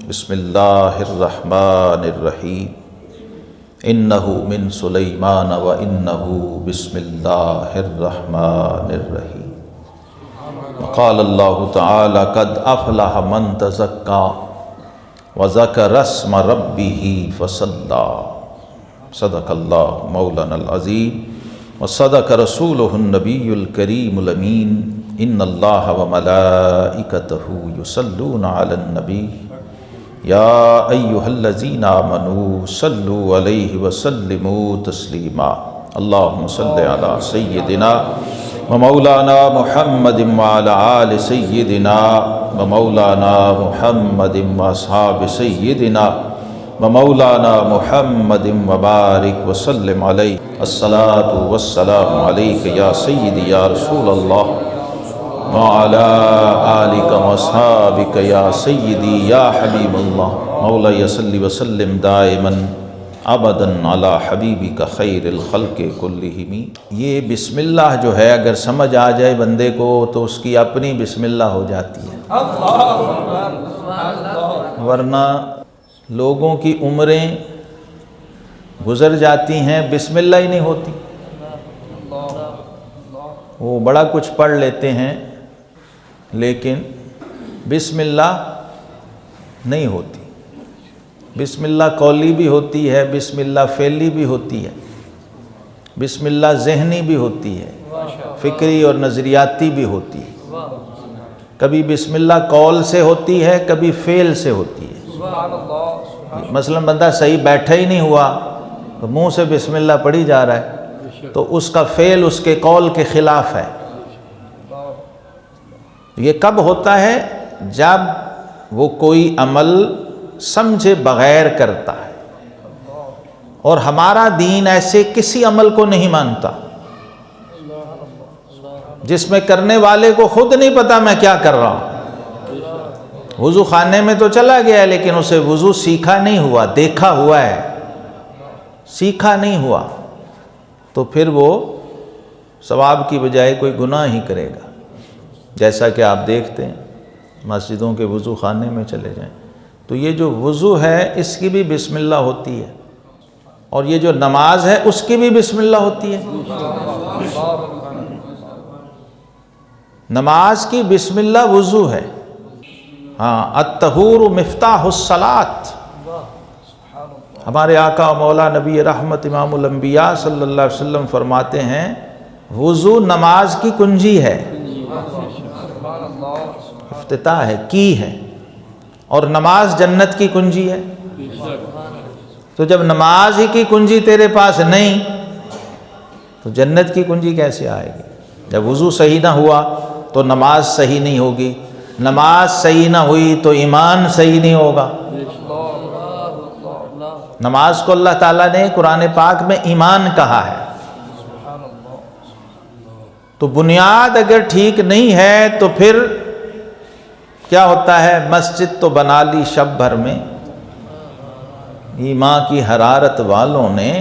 بسم اللہ الرحمن الرحیم انہ من سلیمان و انہ بسم اللہ الرحمن الرحیم وقال اللہ تعالی قد افلح من تزکا وذکر اسم ربہ فصلی صدق اللہ مولانا العظیم وصدق رسولہ النبی الکریم الامین ان اللہ وملائکتہ یصلون علی النبی یا ایہا الذین آمنوا صلوا علیہ وسلموا تسلیما اللہم صل علی سیدنا ومولانا محمد وعلی آل سیدنا ومولانا محمد واصحاب سیدنا ومولانا محمد وبارک وسلم علیہ الصلاۃ والسلام علیک یا سیدی یا رسول اللہ وعلی آلک واصحابک یا سیدی یا حبیب اللہ مولا صلی وسلم دائما ابدا علی حبیبک خیر الخلق کلہم۔ یہ بسم اللہ جو ہے اگر سمجھ آ جائے بندے کو تو اس کی اپنی بسم اللہ ہو جاتی ہے، ورنہ لوگوں کی عمریں گزر جاتی ہیں بسم اللہ ہی نہیں ہوتی، وہ بڑا کچھ پڑھ لیتے ہیں لیکن بسم اللہ نہیں ہوتی۔ بسم اللہ قولی بھی ہوتی ہے، بسم اللہ فعلی بھی ہوتی ہے، بسم اللہ ذہنی بھی ہوتی ہے، فکری اور نظریاتی بھی ہوتی ہے۔ کبھی بسم اللہ قول سے ہوتی ہے، کبھی فعل سے ہوتی ہے۔ مثلا بندہ صحیح بیٹھا ہی نہیں ہوا تو منہ سے بسم اللہ پڑھی جا رہا ہے تو اس کا فعل اس کے قول کے خلاف ہے۔ یہ کب ہوتا ہے؟ جب وہ کوئی عمل سمجھے بغیر کرتا ہے، اور ہمارا دین ایسے کسی عمل کو نہیں مانتا جس میں کرنے والے کو خود نہیں پتا میں کیا کر رہا ہوں۔ وضو خانے میں تو چلا گیا ہے لیکن اسے وضو سیکھا نہیں ہوا، دیکھا ہوا ہے، سیکھا نہیں ہوا، تو پھر وہ ثواب کی بجائے کوئی گناہ ہی کرے گا۔ جیسا کہ آپ دیکھتے ہیں مسجدوں کے وضو خانے میں چلے جائیں تو یہ جو وضو ہے اس کی بھی بسم اللہ ہوتی ہے، اور یہ جو نماز ہے اس کی بھی بسم اللہ ہوتی ہے۔ نماز کی بسم اللہ وضو ہے، ہاں الطہور مفتاح الصلاۃ۔ ہمارے آقا و مولا نبی رحمت امام الانبیاء صلی اللہ علیہ وسلم فرماتے ہیں وضو نماز کی کنجی ہے، افتتاح ہے، کی ہے، اور نماز جنت کی کنجی ہے۔ تو جب نماز ہی کی کنجی تیرے پاس نہیں تو جنت کی کنجی کیسے آئے گی؟ جب وضو صحیح نہ ہوا تو نماز صحیح نہیں ہوگی، نماز صحیح نہ ہوئی تو ایمان صحیح نہیں ہوگا۔ نماز کو اللہ تعالیٰ نے قرآن پاک میں ایمان کہا ہے، تو بنیاد اگر ٹھیک نہیں ہے تو پھر کیا ہوتا ہے؟ مسجد تو بنا لی شب بھر میں، ایمان کی حرارت والوں نے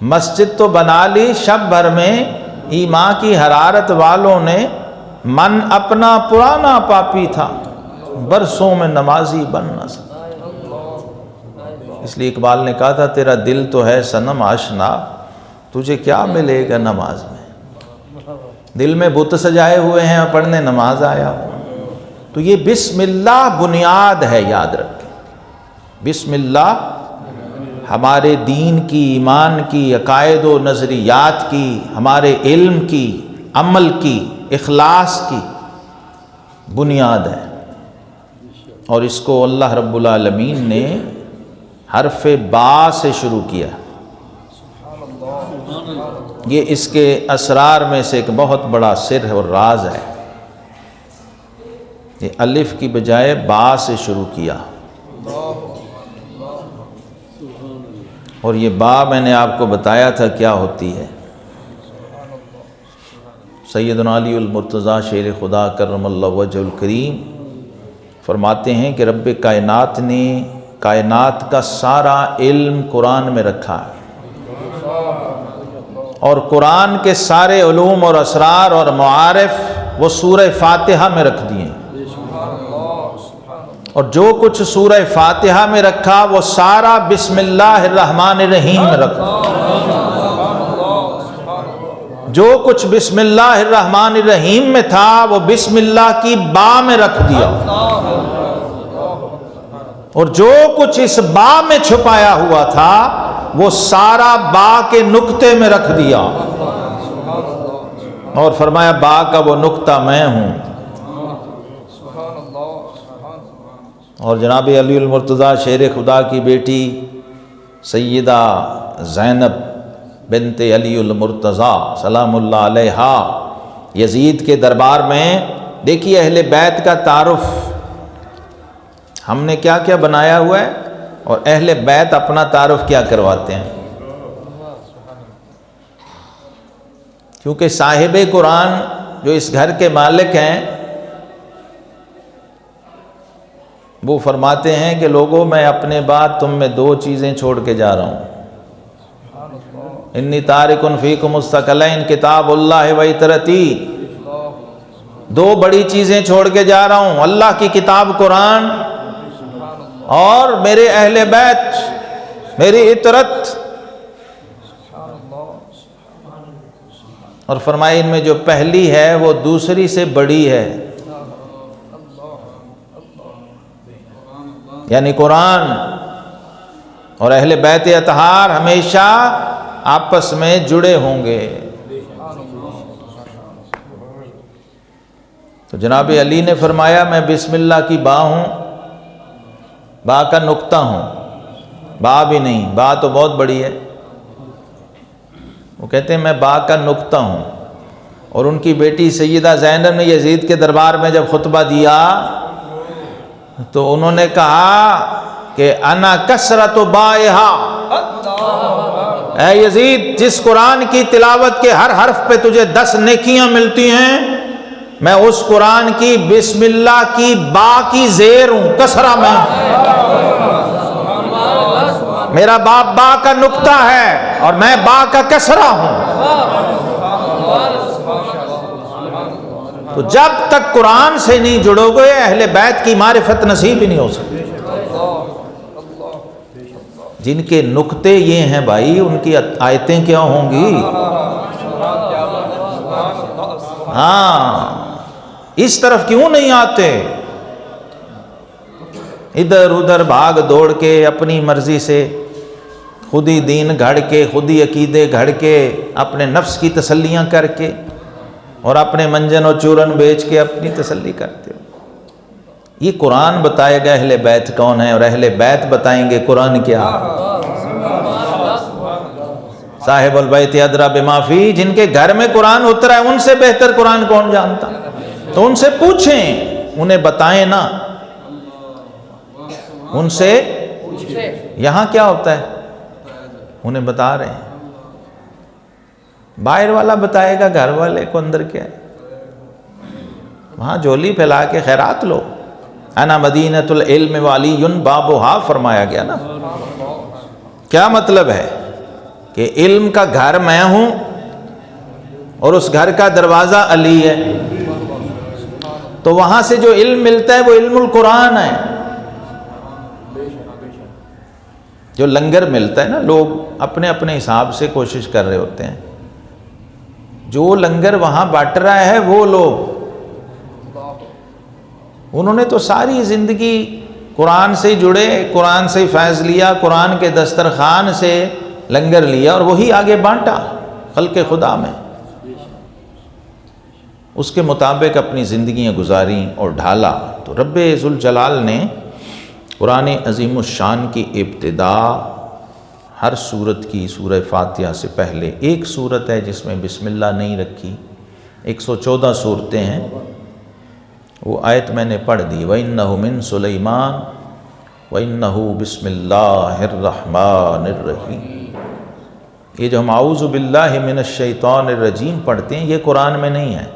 مسجد تو بنا لی شب بھر میں، ایمان کی حرارت والوں نے من اپنا پرانا پاپی تھا برسوں میں نمازی بن نہ سکا۔ اس لیے اقبال نے کہا تھا تیرا دل تو ہے صنم آشنا، تجھے کیا ملے گا نماز میں؟ دل میں بت سجائے ہوئے ہیں اور پڑھنے نماز آیا ہو۔ تو یہ بسم اللہ بنیاد ہے، یاد رکھیں بسم اللہ ہمارے دین کی، ایمان کی، عقائد و نظریات کی، ہمارے علم کی، عمل کی، اخلاص کی بنیاد ہے، اور اس کو اللہ رب العالمین نے حرف با سے شروع کیا۔ یہ اس کے اسرار میں سے ایک بہت بڑا سر اور راز ہے، یہ الف کی بجائے با سے شروع کیا، اور یہ با میں نے آپ کو بتایا تھا کیا ہوتی ہے۔ سیدنا علی المرتضیٰ شیر خدا کرم اللہ وجہ الکریم فرماتے ہیں کہ رب کائنات نے کائنات کا سارا علم قرآن میں رکھا ہے، اور قرآن کے سارے علوم اور اسرار اور معارف وہ سورہ فاتحہ میں رکھ دیے۔ اور جو کچھ سورہ فاتحہ میں رکھا وہ سارا بسم اللہ الرحمن الرحیم میں رکھا، جو کچھ بسم اللہ الرحمن الرحیم میں تھا وہ بسم اللہ کی با میں رکھ دیا، اور جو کچھ اس با میں چھپایا ہوا تھا وہ سارا با کے نقطے میں رکھ دیا، اور فرمایا با کا وہ نقطہ میں ہوں۔ اور جناب علی المرتضیٰ شیر خدا کی بیٹی سیدہ زینب بنت علی المرتضیٰ سلام اللہ علیہا یزید کے دربار میں، دیکھیے اہل بیت کا تعارف ہم نے کیا کیا بنایا ہوا ہے، اور اہل بیت اپنا تعارف کیا کرواتے ہیں، کیونکہ صاحب قرآن جو اس گھر کے مالک ہیں وہ فرماتے ہیں کہ لوگوں میں اپنے بعد تم میں دو چیزیں چھوڑ کے جا رہا ہوں، انی تارک فیکم الثقلین کتاب اللہ و اطرتی، دو بڑی چیزیں چھوڑ کے جا رہا ہوں، اللہ کی کتاب قرآن اور میرے اہل بیت، میری اطرت۔ اور فرمایا ان میں جو پہلی ہے وہ دوسری سے بڑی ہے، یعنی قرآن اور اہل بیت اطہار ہمیشہ آپس میں جڑے ہوں گے۔ تو جناب علی نے فرمایا میں بسم اللہ کی با ہوں، با کا نقطہ ہوں، با بھی نہیں، با تو بہت بڑی ہے، وہ کہتے ہیں میں با کا نقطہ ہوں۔ اور ان کی بیٹی سیدہ زینب نے یزید کے دربار میں جب خطبہ دیا تو انہوں نے کہا کہ انا کثرت بائہا، اے یزید جس قرآن کی تلاوت کے ہر حرف پہ تجھے 10 نیکیاں ملتی ہیں، میں اس قرآن کی بسم اللہ کی با کی زیر ہوں، کسرہ میں، میرا باپ با کا نقطہ ہے اور میں با کا کسرہ ہوں۔ تو جب تک قرآن سے نہیں جڑو گے اہل بیت کی معرفت نصیب ہی نہیں ہو سکتی۔ جن کے نقطے یہ ہیں بھائی ان کی آیتیں کیا ہوں گی؟ ہاں، اس طرف کیوں نہیں آتے؟ ادھر ادھر بھاگ دوڑ کے اپنی مرضی سے خود ہی دین گھڑ کے، خود ہی عقیدے گھڑ کے، اپنے نفس کی تسلیاں کر کے اور اپنے منجن اور چورن بیچ کے اپنی تسلی کرتے ہو۔ یہ قرآن بتائے گا اہل بیت کون ہے، اور اہل بیت بتائیں گے قرآن کیا۔ صاحب البیت ادری بما فیہ، جن کے گھر میں قرآن اترا ہے ان سے بہتر قرآن کون جانتا؟ تو ان سے پوچھیں، انہیں بتائیں نا، ان سے یہاں کیا ہوتا ہے انہیں بتا رہے ہیں، باہر والا بتائے گا گھر والے کو اندر کیا ہے، وہاں جھولی پھیلا کے خیرات لو۔ انا مدینۃ العلم وعلی بابھا فرمایا گیا نا۔ کیا مطلب ہے کہ علم کا گھر میں ہوں اور اس گھر کا دروازہ علی ہے، تو وہاں سے جو علم ملتا ہے وہ علم القرآن ہے۔ جو لنگر ملتا ہے نا، لوگ اپنے اپنے حساب سے کوشش کر رہے ہوتے ہیں، جو لنگر وہاں بانٹ رہا ہے وہ لوگ، انہوں نے تو ساری زندگی قرآن سے جڑے، قرآن سے فیض لیا، قرآن کے دسترخوان سے لنگر لیا اور وہی آگے بانٹا خلق خدا میں، اس کے مطابق اپنی زندگیاں گزاریں اور ڈھالا۔ تو رب ذوالجلال نے قرآن عظیم الشان کی ابتدا ہر سورت کی سورہ فاتحہ سے پہلے، ایک سورت ہے جس میں بسم اللہ نہیں رکھی، 114 سورتیں ہیں، وہ آیت میں نے پڑھ دی، وَإِنَّهُ مِن سُلَيْمَانَ وَإِنَّهُ بِسْمِ اللَّهِ الرَّحْمَٰنِ الرَّحِيمِ۔ یہ جو ہم اعوذ باللہ من الشیطان الرجیم پڑھتے ہیں یہ قرآن میں نہیں ہے،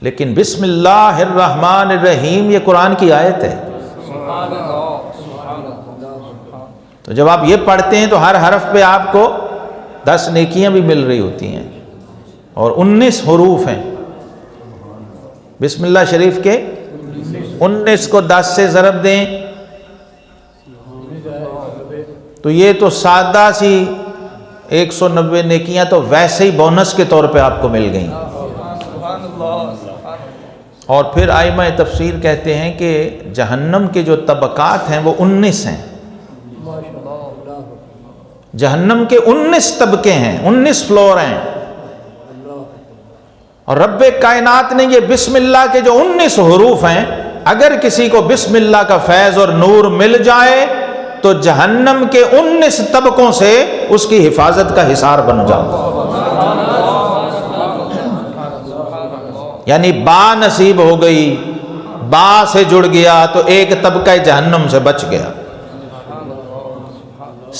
لیکن بسم اللہ الرحمن الرحیم یہ قرآن کی آیت ہے۔ تو جب آپ یہ پڑھتے ہیں تو ہر حرف پہ آپ کو 10 نیکیاں بھی مل رہی ہوتی ہیں، اور 19 حروف ہیں بسم اللہ شریف کے، 19 کو 10 سے ضرب دیں تو یہ تو سادہ سی 190 نیکیاں تو ویسے ہی بونس کے طور پہ آپ کو مل گئیں۔ اور پھر ائمہ تفسیر کہتے ہیں کہ جہنم کے جو طبقات ہیں وہ 19 ہیں، جہنم کے 19 طبقے ہیں، 19 فلور ہیں، اور رب کائنات نے یہ بسم اللہ کے جو 19 حروف ہیں، اگر کسی کو بسم اللہ کا فیض اور نور مل جائے تو جہنم کے 19 طبقوں سے اس کی حفاظت کا حصار بن جاتا، یعنی با نصیب ہو گئی، با سے جڑ گیا تو ایک طبقہ جہنم سے بچ گیا،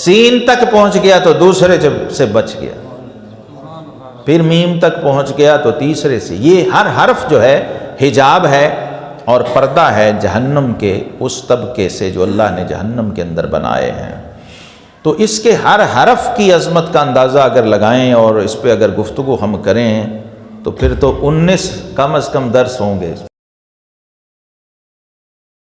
سین تک پہنچ گیا تو دوسرے سے بچ گیا، پھر میم تک پہنچ گیا تو تیسرے سے۔ یہ ہر حرف جو ہے حجاب ہے اور پردہ ہے جہنم کے اس طبقے سے جو اللہ نے جہنم کے اندر بنائے ہیں۔ تو اس کے ہر حرف کی عظمت کا اندازہ اگر لگائیں اور اس پہ اگر گفتگو ہم کریں تو پھر تو 19 کم از کم درس ہوں گے۔